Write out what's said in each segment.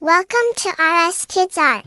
Welcome to RS Kids Art.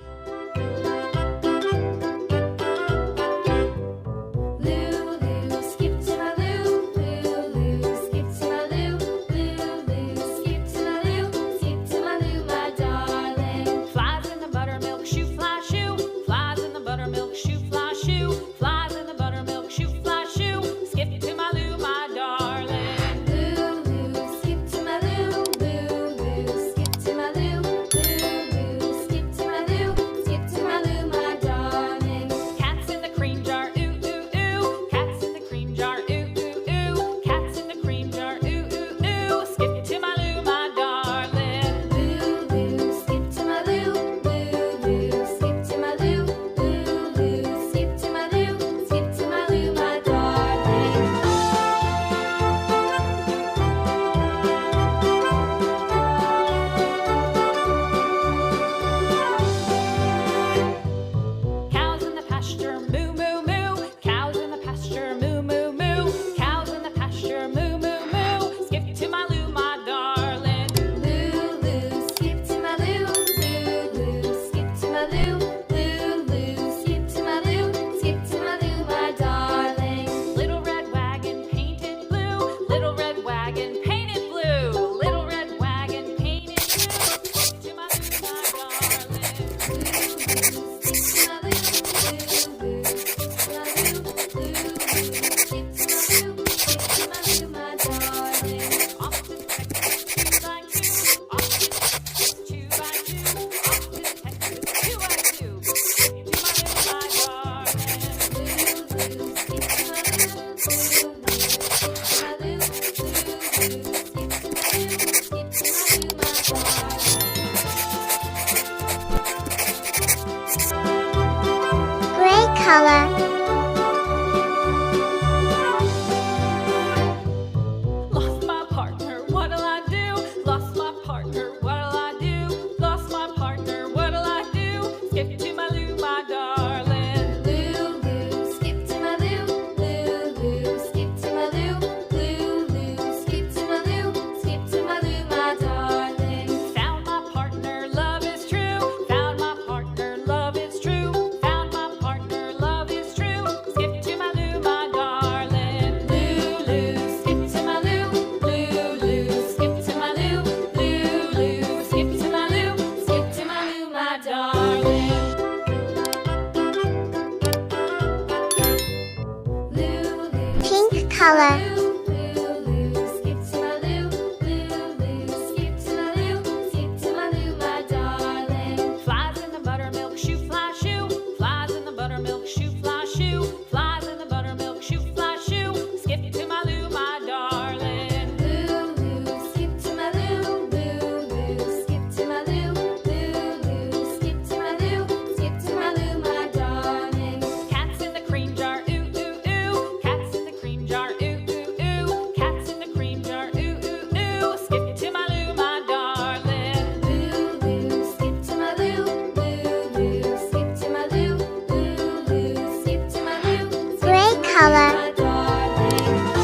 Color. Lost my partner, what'll I do? Lost my partner, what'll I do? Lost my partner, what'll I do? Skip to my Lou, my darling. Lou, Lou, skip to my Lou. Lou, Lou, skip to my Lou. Lou, Lou, skip to my Lou. Skip to my Lou, my darling. Found my partner, love is true. Found my partner, love is true. Pink color. Flies in the buttermilk shoe, fly shoe. Flies in the buttermilk shoe, fly shoe. Flies in the buttermilk shoe, fly shoe. Skip to my Lou, my darling. Lou, Lou, skip to my Lou. Lou, Lou, skip to my Lou. Lou, Lou, skip to my Lou. Skip to my Lou, my darling. Cats in the cream jar, ooh, ooh, ooh. Cats in the cream jar, ooh, ooh, ooh. Cats in the cream jar, ooh, ooh, ooh. Skip to my Lou, my darling. Lou, Lou, skip to my Lou. Lou, Lou, skip to my Lou. Lou, Lou, skip to my Lou. Gray color. My darling.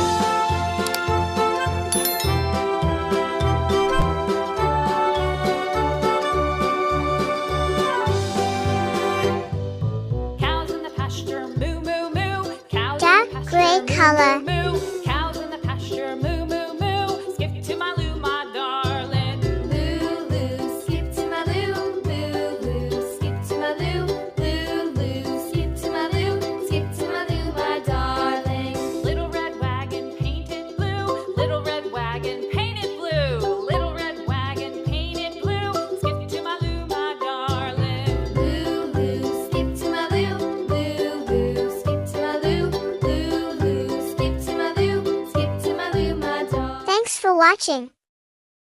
Cows in the pasture, moo, moo, moo. Cows Dark in the pasture, gray moo, color. moo, moo. Cows in the pasture, moo, moo, moo. Skip to my Lou, my darling. Lou, Lou, skip to my Lou. Lou, Lou, skip to my Lou. Lou, Lou, skip to my Lou. Skip to my Lou, my darling. Little red wagon painted blue. Little red wagon painted blue. Little red wagon painted blue. Skip to my Lou, my darling. Lou, Lou, skip to my Lou. Lou, Lou, skip to my Lou. Lou, Lou, skip to my Lou. Skip to my Lou, my darling. Thanks for watching.